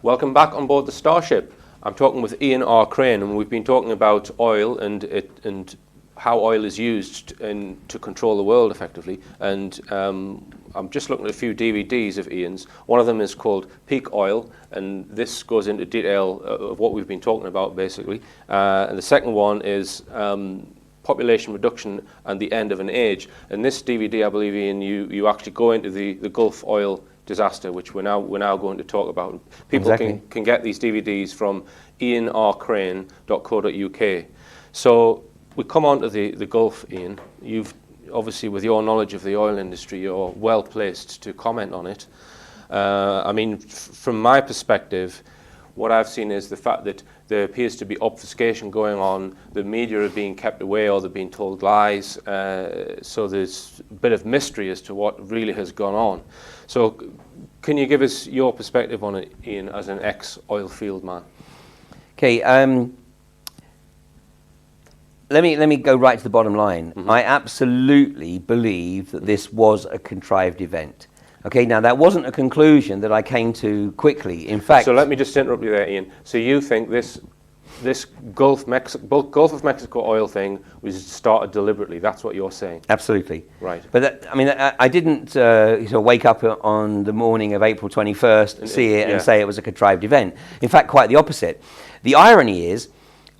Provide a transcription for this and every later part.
Welcome back on board the Starship. I'm talking with Ian R. Crane, and we've been talking about oil and how oil is used to control the world effectively. And I'm just looking at a few DVDs of Ian's. One of them is called Peak Oil, and this goes into detail of what we've been talking about basically. And the second one is population reduction and the end of an age. In this DVD, I believe, Ian, you actually go into the Gulf oil disaster, which we're now going to talk about. People can get these DVDs from ianrcrane.co.uk. So we come on to the Gulf, Ian. You've obviously, with your knowledge of the oil industry, you're well placed to comment on it. I mean, from my perspective, what I've seen is the fact that there appears to be obfuscation going on. The media are being kept away, or they're being told lies. So there's a bit of mystery as to what really has gone on. So can you give us your perspective on it, Ian, as an ex-oil field man? Okay, let me go right to the bottom line. Mm-hmm. I absolutely believe that this was a contrived event. Okay, now that wasn't a conclusion that I came to quickly. In fact, so let me just interrupt you there, Ian. So you think this Gulf of Mexico oil thing was started deliberately? That's what you're saying? Absolutely. Right. But I didn't sort of wake up on the morning of April 21st, see it, and say it was a contrived event. In fact, quite the opposite. The irony is,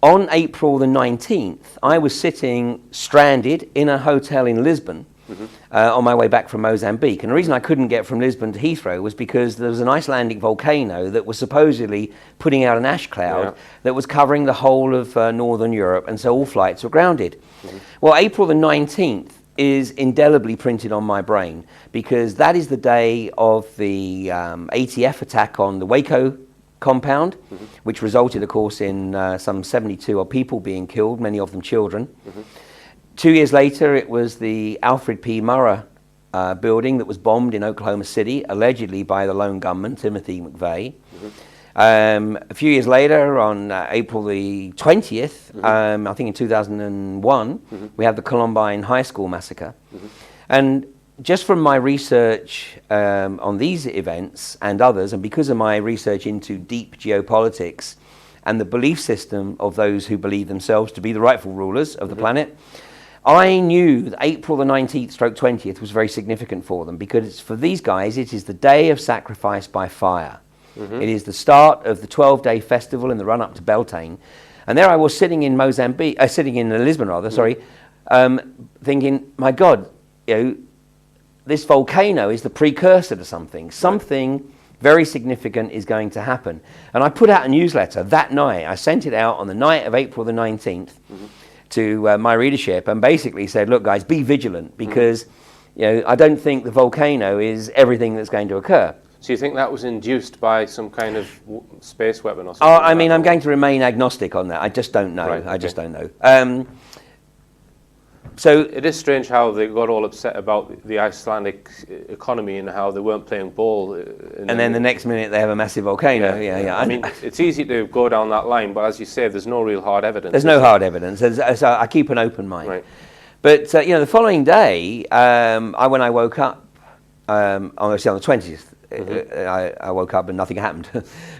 on April the 19th, I was sitting stranded in a hotel in Lisbon. Mm-hmm. On my way back from Mozambique. And the reason I couldn't get from Lisbon to Heathrow was because there was an Icelandic volcano that was supposedly putting out an ash cloud that was covering the whole of northern Europe, and so all flights were grounded. Mm-hmm. Well, April the 19th is indelibly printed on my brain because that is the day of the ATF attack on the Waco compound, mm-hmm. which resulted, of course, in some 72 odd people being killed, many of them children. Mm-hmm. 2 years later, it was the Alfred P. Murrah building that was bombed in Oklahoma City, allegedly by the lone gunman, Timothy McVeigh. Mm-hmm. A few years later, on April the 20th, mm-hmm. I think in 2001, mm-hmm. we had the Columbine High School massacre. Mm-hmm. And just from my research on these events and others, and because of my research into deep geopolitics and the belief system of those who believe themselves to be the rightful rulers of the mm-hmm. planet, I knew that April the 19th stroke 20th was very significant for them because for these guys it is the day of sacrifice by fire. Mm-hmm. It is the start of the 12-day festival in the run-up to Beltane. And there I was sitting in Lisbon rather, mm-hmm. Thinking, my God, this volcano is the precursor to something. Something very significant is going to happen. And I put out a newsletter that night. I sent it out on the night of April the 19th. Mm-hmm. to my readership, and basically said, look guys, be vigilant because I don't think the volcano is everything that's going to occur. So you think that was induced by some kind of space weapon or something? I mean, I'm going to remain agnostic on that. I just don't know. Right, okay. I just don't know. So it is strange how they got all upset about the Icelandic economy and how they weren't playing ball. And then the next minute they have a massive volcano. Yeah. I mean, it's ezy to go down that line, but as you say, there's no real hard evidence. There's no hard evidence. So I keep an open mind. Right. But the following day, when I woke up, obviously on the 20th, mm-hmm. I woke up and nothing happened.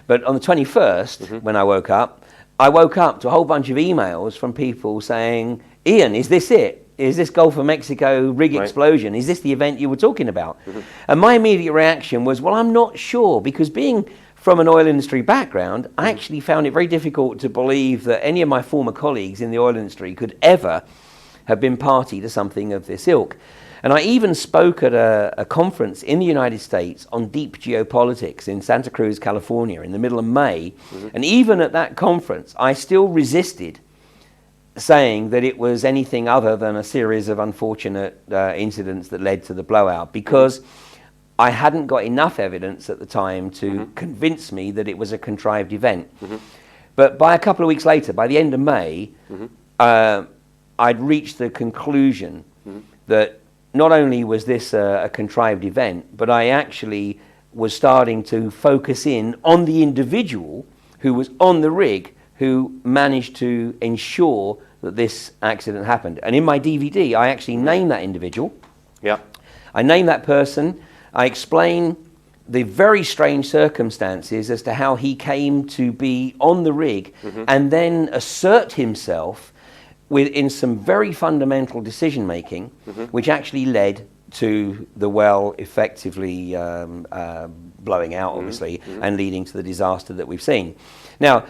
But on the 21st, mm-hmm. when I woke up to a whole bunch of emails from people saying, Ian, is this it? Is this Gulf of Mexico rig explosion? Is this the event you were talking about? Mm-hmm. And my immediate reaction was, well, I'm not sure, because being from an oil industry background, mm-hmm. I actually found it very difficult to believe that any of my former colleagues in the oil industry could ever have been party to something of this ilk. And I even spoke at a conference in the United States on deep geopolitics in Santa Cruz, California, in the middle of May. Mm-hmm. And even at that conference, I still resisted saying that it was anything other than a series of unfortunate incidents that led to the blowout, because I hadn't got enough evidence at the time to mm-hmm. convince me that it was a contrived event. Mm-hmm. But by a couple of weeks later, by the end of May, mm-hmm. I'd reached the conclusion mm-hmm. that not only was this a contrived event, but I actually was starting to focus in on the individual who was on the rig who managed to ensure that this accident happened. And in my DVD, I actually named that individual. Yeah. I named that person. I explain the very strange circumstances as to how he came to be on the rig and then assert himself in some very fundamental decision making, which actually led to the well effectively blowing out, obviously, and leading to the disaster that we've seen. Now,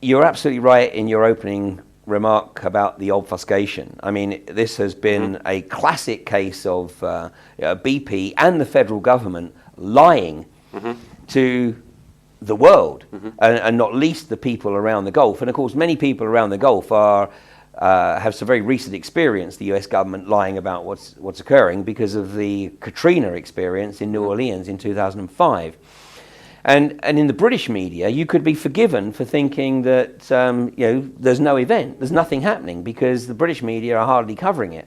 you're absolutely right in your opening remark about the obfuscation. I mean, this has been a classic case of BP and the federal government lying to the world, and not least the people around the Gulf. And of course, many people around the Gulf have some very recent experience, the US government lying about what's occurring because of the Katrina experience in New Orleans in 2005. And in the British media, you could be forgiven for thinking that there's no event, there's nothing happening, because the British media are hardly covering it.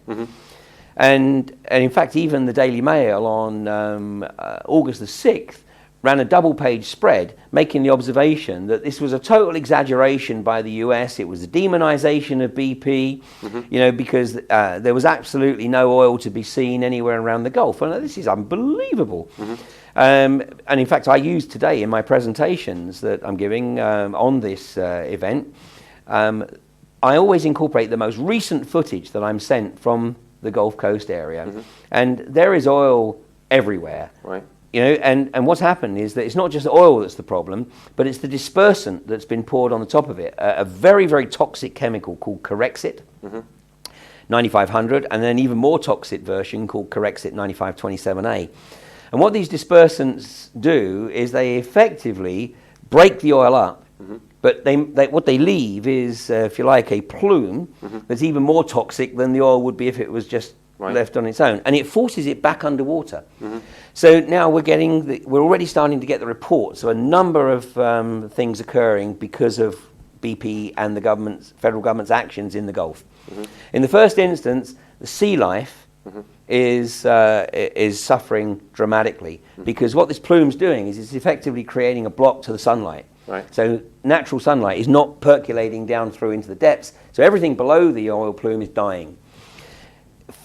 And in fact, even the Daily Mail on August the 6th ran a double-page spread making the observation that this was a total exaggeration by the US. It was a demonization of BP, because there was absolutely no oil to be seen anywhere around the Gulf. And this is unbelievable. And in fact, I use today in my presentations that I'm giving on this event, I always incorporate the most recent footage that I'm sent from the Gulf Coast area. And there is oil everywhere. Right. And what's happened is that it's not just oil that's the problem, but it's the dispersant that's been poured on the top of it, a very, very toxic chemical called Corexit 9500, and then an even more toxic version called Corexit 9527A. And what these dispersants do is they effectively break the oil up, but what they leave is, if you like, a plume that's even more toxic than the oil would be if it was just left on its own, and it forces it back underwater. So now we're already starting to get the reports of a number of things occurring because of BP and the federal government's actions in the Gulf. In the first instance, the sea life is suffering dramatically, because what this plume's doing is it's effectively creating a block to the sunlight. So natural sunlight is not percolating down through into the depths, so everything below the oil plume is dying.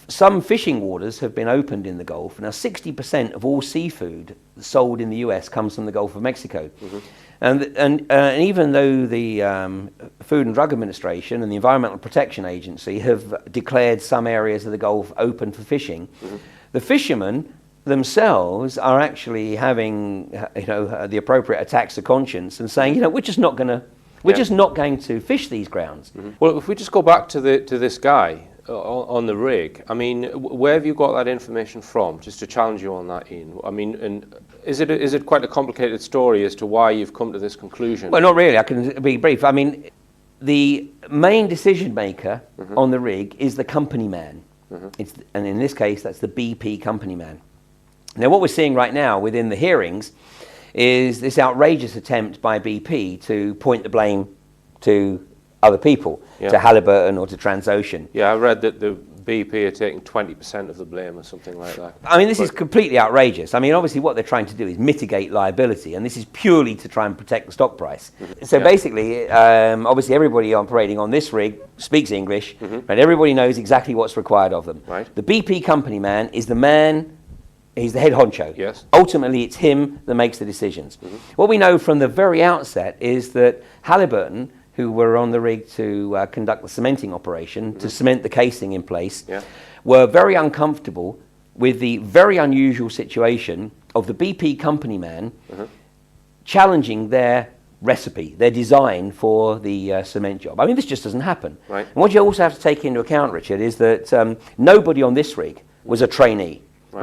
Some fishing waters have been opened in the Gulf. Now, 60% of all seafood sold in the US comes from the Gulf of Mexico. And even though the Food and Drug Administration and the Environmental Protection Agency have declared some areas of the Gulf open for fishing, the fishermen themselves are actually having the appropriate attacks of conscience and saying, we're just not going to fish these grounds. Well, if we just go back to this guy on the rig, I mean, where have you got that information from? Just to challenge you on that, Ian. I mean, and is it quite a complicated story as to why you've come to this conclusion? Well, not really. I can be brief. I mean, the main decision maker on the rig is the company man, and in this case, that's the BP company man. Now, what we're seeing right now within the hearings is this outrageous attempt by BP to point the blame to other people, to Halliburton or to Transocean. Yeah, I read that the BP are taking 20% of the blame or something like that. I mean, this is completely outrageous. I mean, obviously what they're trying to do is mitigate liability, and this is purely to try and protect the stock price. So basically, obviously everybody operating on this rig speaks English, but everybody knows exactly what's required of them. The BP company man is the man. He's the head honcho. Yes. Ultimately, it's him that makes the decisions. What we know from the very outset is that Halliburton, who were on the rig to conduct the cementing operation, to cement the casing in place, were very uncomfortable with the very unusual situation of the BP company man challenging their recipe, their design for the cement job. I mean, this just doesn't happen. And what you also have to take into account, Richard, is that nobody on this rig was a trainee.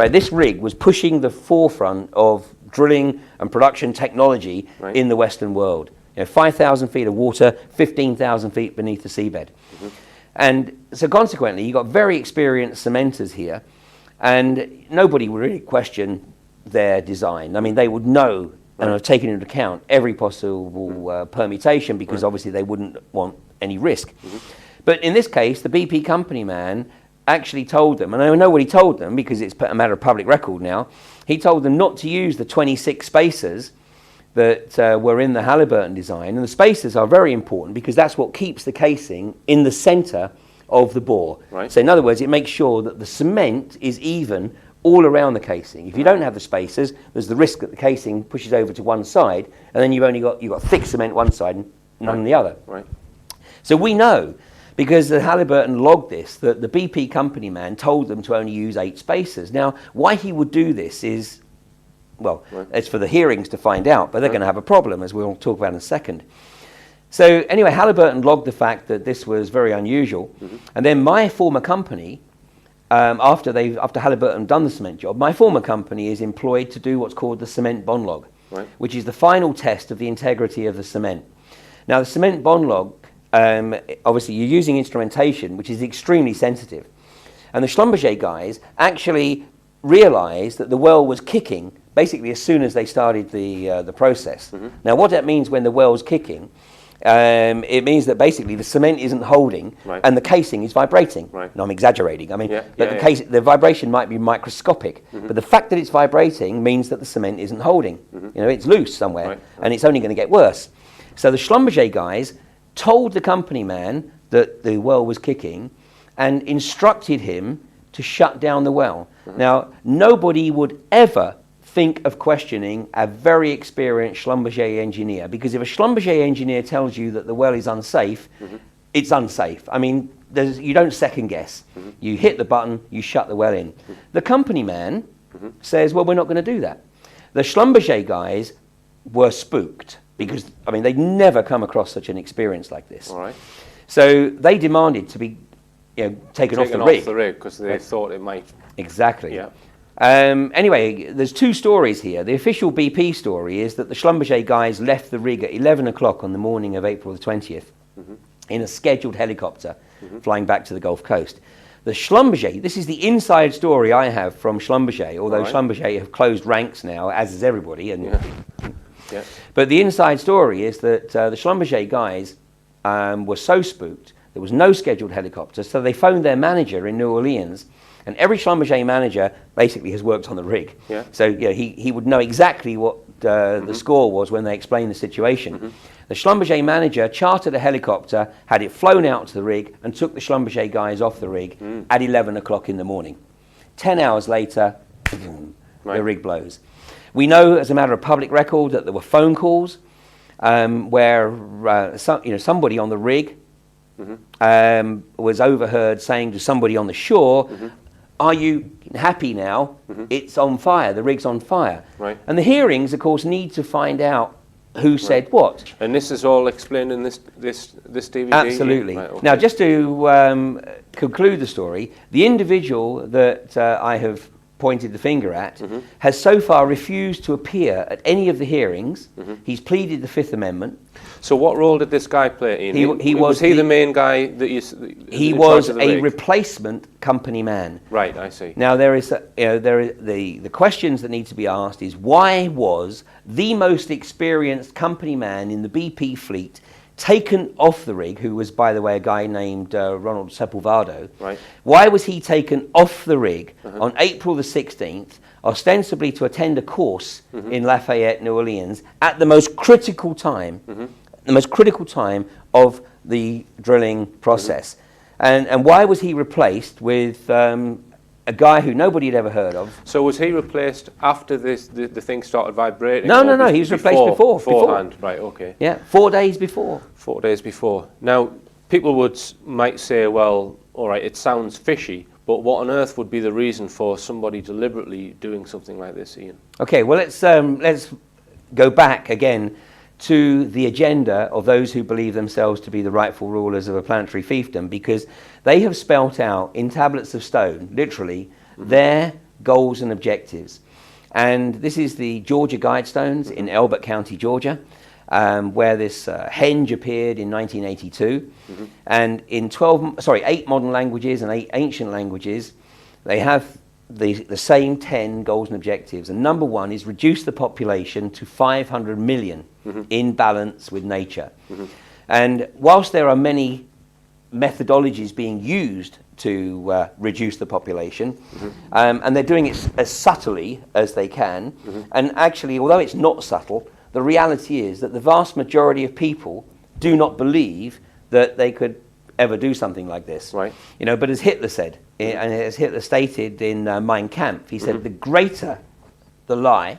This rig was pushing the forefront of drilling and production technology in the Western world. 5,000 feet of water, 15,000 feet beneath the seabed. And so consequently, you've got very experienced cementers here, and nobody would really question their design. I mean, they would know and have taken into account every possible permutation, because obviously they wouldn't want any risk. But in this case, the BP company man actually told them, and I know what he told them because it's a matter of public record now, he told them not to use the 26 spacers that were in the Halliburton design. And the spacers are very important because that's what keeps the casing in the center of the bore. So in other words, it makes sure that the cement is even all around the casing. If you don't have the spacers, there's the risk that the casing pushes over to one side, and then you've got thick cement one side and none the other. Right. So we know, because the Halliburton logged this, that the BP company man told them to only use 8 spacers. Now, why he would do this is, well, it's for the hearings to find out, but they're going to have a problem, as we'll talk about in a second. So anyway, Halliburton logged the fact that this was very unusual. And then my former company, after Halliburton done the cement job, my former company is employed to do what's called the cement bond log, which is the final test of the integrity of the cement. Now, the cement bond log, obviously you're using instrumentation, which is extremely sensitive. And the Schlumberger guys actually realized that the well was kicking basically as soon as they started the process. Now, what that means when the well's kicking, it means that basically the cement isn't holding and the casing is vibrating. No, I'm exaggerating. I mean, the vibration might be microscopic, but the fact that it's vibrating means that the cement isn't holding. You know, it's loose somewhere, and it's only going to get worse. So the Schlumberger guys told the company man that the well was kicking and instructed him to shut down the well. Now, nobody would ever think of questioning a very experienced Schlumberger engineer, because if a Schlumberger engineer tells you that the well is unsafe, it's unsafe. I mean, you don't second guess. You hit the button, you shut the well in. The company man says, well, we're not going to do that. The Schlumberger guys were spooked, because, I mean, they'd never come across such an experience like this. So they demanded to be taken off the rig. Because they thought it might. Exactly. Anyway, there's 2 stories here. The official BP story is that the Schlumberger guys left the rig at 11 o'clock on the morning of April the 20th in a scheduled helicopter flying back to the Gulf Coast. The Schlumberger, this is the inside story I have from Schlumberger, although Schlumberger have closed ranks now, as is everybody. And but the inside story is that the Schlumberger guys were so spooked, there was no scheduled helicopter, so they phoned their manager in New Orleans. And every Schlumberger manager basically has worked on the rig. So he would know exactly what the score was when they explained the situation. The Schlumberger manager chartered a helicopter, had it flown out to the rig, and took the Schlumberger guys off the rig at 11 o'clock in the morning. 10 hours later, the rig blows. We know, as a matter of public record, that there were phone calls where somebody on the rig was overheard saying to somebody on the shore, are you happy now? It's on fire. The rig's on fire. And the hearings, of course, need to find out who said what. And this is all explained in this DVD? Absolutely. Now, just to conclude the story, the individual that I have pointed the finger at has so far refused to appear at any of the hearings. He's pleaded the Fifth Amendment. So what role did this guy play, Ian? Was he the main guy that you? He was a replacement company man. Right, I see. Now the questions that need to be asked is, why was the most experienced company man in the BP fleet taken off the rig, who was, by the way, a guy named Ronald Sepulvado? Why was he taken off the rig on April the 16th, ostensibly to attend a course in Lafayette, New Orleans, at the most critical time, of the drilling process? And why was he replaced with a guy who nobody had ever heard of? So was he replaced after the thing started vibrating? No, he was replaced before. Beforehand, right, okay. Yeah, 4 days before. 4 days before. Now, people might say, well, all right, it sounds fishy, but what on earth would be the reason for somebody deliberately doing something like this, Ian? Okay, well, let's go back again to the agenda of those who believe themselves to be the rightful rulers of a planetary fiefdom, because they have spelt out in tablets of stone, literally, their goals and objectives. And this is the Georgia Guidestones in Elbert County, Georgia, where this henge appeared in 1982. And in 8 modern languages and 8 ancient languages, they have the same 10 goals and objectives. And number 1 is reduce the population to 500 million in balance with nature. And whilst there are many methodologies being used to reduce the population, and they're doing it as subtly as they can, and actually, although it's not subtle, the reality is that the vast majority of people do not believe that they could ever do something like this. Right. But as Hitler said, and as Hitler stated in Mein Kampf, he said, the greater the lie,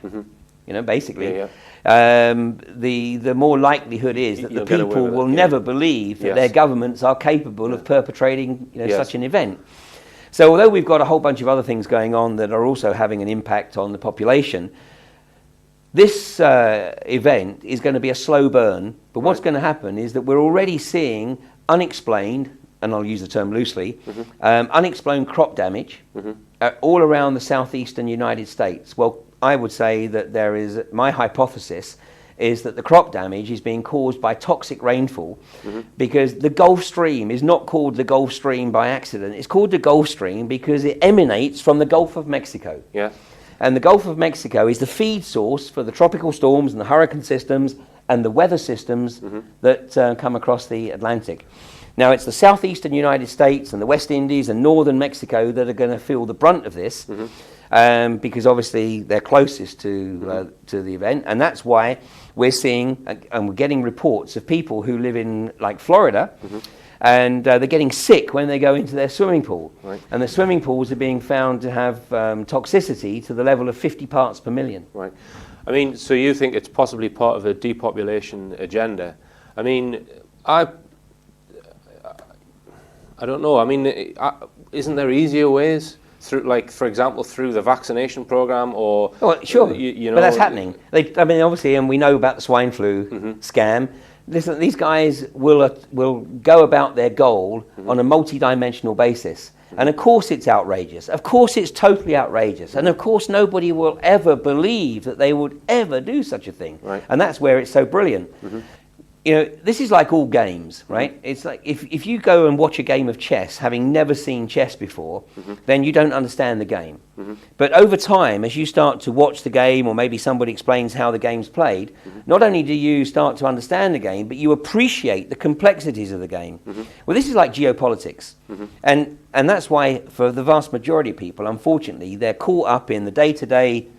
basically, the more likelihood is that the people will never believe that their governments are capable of perpetrating such an event. So although we've got a whole bunch of other things going on that are also having an impact on the population, this event is going to be a slow burn, but what's going to happen is that we're already seeing unexplained, and I'll use the term loosely, unexplained crop damage all around the southeastern United States. Well, I would say that my hypothesis is that the crop damage is being caused by toxic rainfall, because the Gulf Stream is not called the Gulf Stream by accident. It's called the Gulf Stream because it emanates from the Gulf of Mexico. Yeah. And the Gulf of Mexico is the feed source for the tropical storms and the hurricane systems and the weather systems that come across the Atlantic. Now, it's the southeastern United States and the West Indies and northern Mexico that are going to feel the brunt of this, because obviously they're closest to the event. And that's why we're seeing, and we're getting reports of people who live in, like, Florida, and they're getting sick when they go into their swimming pool. Right. And the swimming pools are being found to have toxicity to the level of 50 parts per million. Right. I mean, so you think it's possibly part of a depopulation agenda? I mean, I don't know. I mean, isn't there easier ways through, like, for example, through the vaccination program, or? Well, sure. But that's happening. I mean, obviously, and we know about the swine flu scam. Listen, these guys will go about their goal on a multi-dimensional basis. And of course it's outrageous. Of course it's totally outrageous. And of course nobody will ever believe that they would ever do such a thing. Right. And that's where it's so brilliant. This is like all games, right? It's like if you go and watch a game of chess, having never seen chess before, then you don't understand the game. But over time, as you start to watch the game, or maybe somebody explains how the game's played, not only do you start to understand the game, but you appreciate the complexities of the game. Well, this is like geopolitics. And that's why, for the vast majority of people, unfortunately, they're caught up in the day-to-day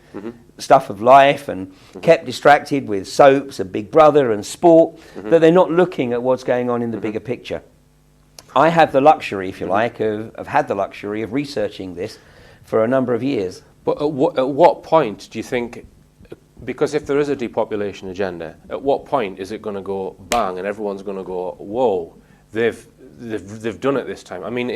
stuff of life and kept distracted with soaps and Big Brother and sport, that they're not looking at what's going on in the bigger picture. I have the luxury, if you like, of had the luxury of researching this for a number of years. But at what point do you think, because if there is a depopulation agenda, at what point is it going to go bang and everyone's going to go, whoa, they've done it this time? I mean,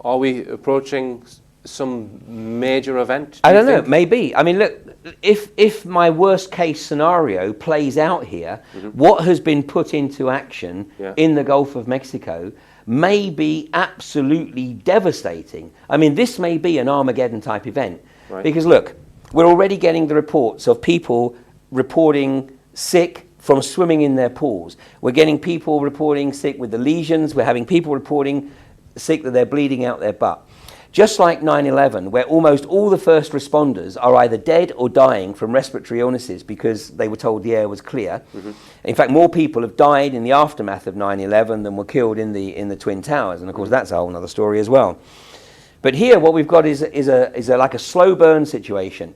are we approaching some major event? I don't know, maybe. I mean, look, if my worst case scenario plays out here, what has been put into action in the Gulf of Mexico may be absolutely devastating. I mean, this may be an Armageddon type event. Right. Because look, we're already getting the reports of people reporting sick from swimming in their pools. We're getting people reporting sick with the lesions. We're having people reporting sick that they're bleeding out their butt. Just like 9/11, where almost all the first responders are either dead or dying from respiratory illnesses because they were told the air was clear. In fact, more people have died in the aftermath of 9/11 than were killed in the Twin Towers, and of course that's a whole other story as well. But here, what we've got is like a slow burn situation,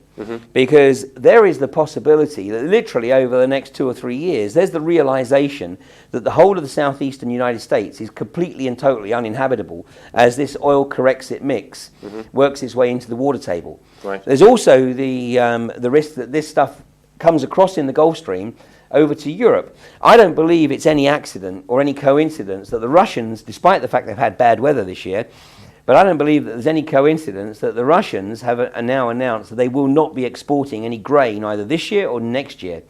because there is the possibility that literally over the next 2 or 3 years, there's the realization that the whole of the southeastern United States is completely and totally uninhabitable as this oil corrects its mix, works its way into the water table. Right. There's also the risk that this stuff comes across in the Gulf Stream over to Europe. I don't believe it's any accident or any coincidence that the Russians, despite the fact they've had bad weather this year, but I don't believe that there's any coincidence that the Russians have now announced that they will not be exporting any grain either this year or next year.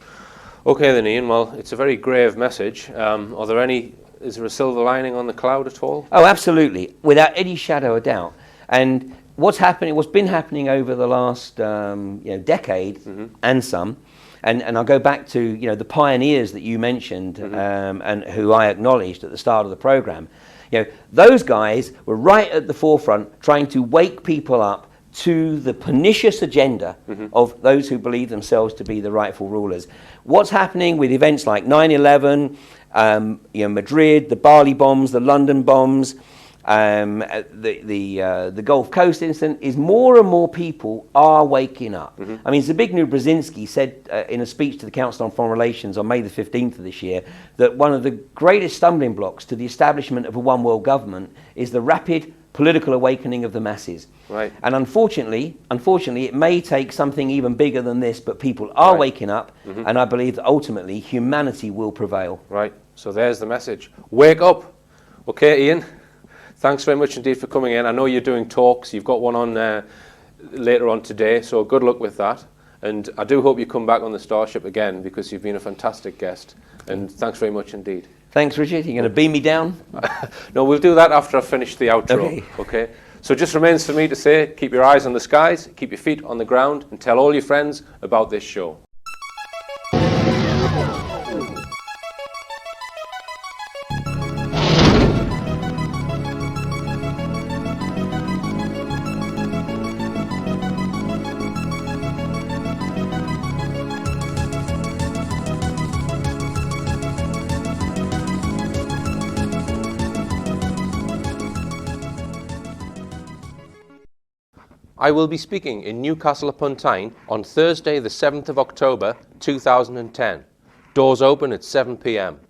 Okay then, Ian, well, it's a very grave message. Is there a silver lining on the cloud at all? Oh, absolutely, without any shadow of doubt. And what's been happening over the last decade and some, and I'll go back to the pioneers that you mentioned and who I acknowledged at the start of the program. Those guys were right at the forefront trying to wake people up to the pernicious agenda of those who believe themselves to be the rightful rulers. What's happening with events like 9/11, Madrid, the Bali bombs, the London bombs, the Gulf Coast incident, is more and more people are waking up. I mean, Zbigniew Brzezinski said in a speech to the Council on Foreign Relations on May the 15th of this year that one of the greatest stumbling blocks to the establishment of a one world government is the rapid political awakening of the masses. Right. And unfortunately, it may take something even bigger than this, but people are waking up, and I believe that ultimately humanity will prevail. Right. So there's the message. Wake up. Okay, Ian. Thanks very much indeed for coming in. I know you're doing talks. You've got one on later on today, so good luck with that. And I do hope you come back on the Starship again, because you've been a fantastic guest. And thanks very much indeed. Thanks, Richard. You're going to beam me down? No, we'll do that after I finish the outro. Okay. So it just remains for me to say, keep your eyes on the skies, keep your feet on the ground, and tell all your friends about this show. I will be speaking in Newcastle upon Tyne on Thursday the 7th of October 2010. Doors open at 7 p.m.